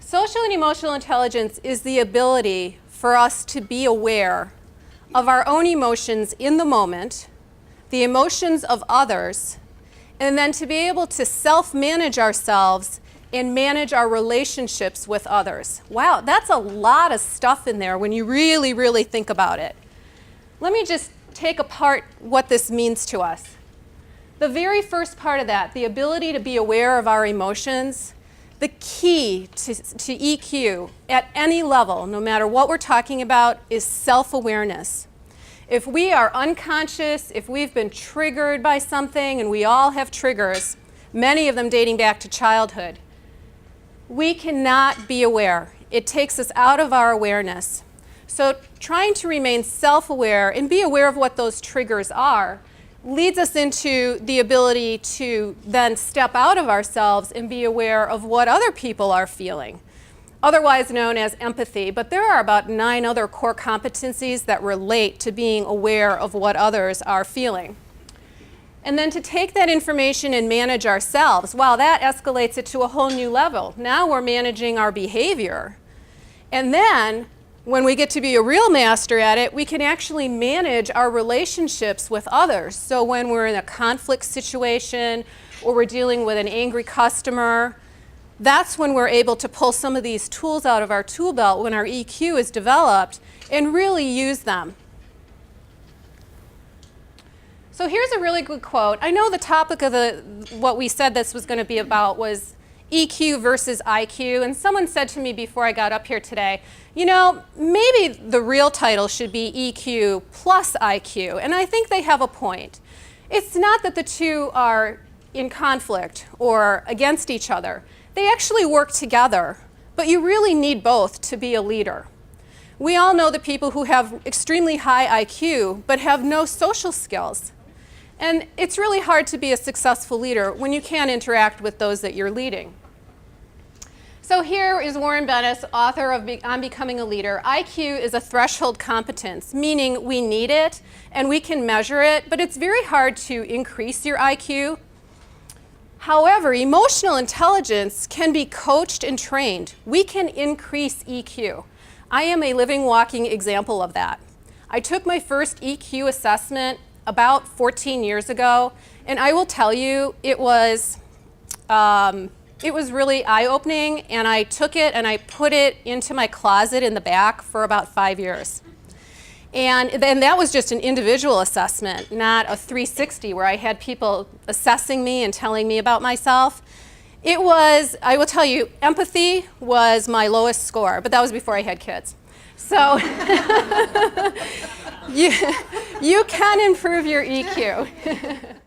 Social and emotional intelligence is the ability for us to be aware of our own emotions in the moment, the emotions of others, and then to be able to self-manage ourselves and manage our relationships with others. Wow, that's a lot of stuff in there when you really, really think about it. Let me just take apart what this means to us. The very first part of that, the ability to be aware of our emotions, the key to EQ at any level, no matter what we're talking about, is self-awareness. If we are unconscious, if we've been triggered by something, and we all have triggers, many of them dating back to childhood, we cannot be aware. It takes us out of our awareness. So trying to remain self-aware and be aware of what those triggers are leads us into the ability to then step out of ourselves and be aware of what other people are feeling, otherwise known as empathy. But there are about 9 other core competencies that relate to being aware of what others are feeling. And then to take that information and manage ourselves, wow, that escalates it to a whole new level. Now we're managing our behavior. And then when we get to be a real master at it, we can actually manage our relationships with others. So when we're in a conflict situation or we're dealing with an angry customer, that's when we're able to pull some of these tools out of our tool belt when our EQ is developed and really use them. So here's a really good quote. I know the topic of what we said this was going to be about was EQ versus IQ, and someone said to me before I got up here today, you know, maybe the real title should be EQ plus IQ, and I think they have a point. It's not that the two are in conflict or against each other. They actually work together, but you really need both to be a leader. We all know the people who have extremely high IQ but have no social skills. And it's really hard to be a successful leader when you can't interact with those that you're leading. So here is Warren Bennis, author of On Becoming a Leader. IQ is a threshold competence, meaning we need it and we can measure it, but it's very hard to increase your IQ. However, emotional intelligence can be coached and trained. We can increase EQ. I am a living, walking example of that. I took my first EQ assessment about 14 years ago, and I will tell you, it was really eye-opening, and I took it and I put it into my closet in the back for about 5 years. And then that was just an individual assessment, not a 360 where I had people assessing me and telling me about myself. It was, I will tell you, empathy was my lowest score, but that was before I had kids. So you can improve your EQ.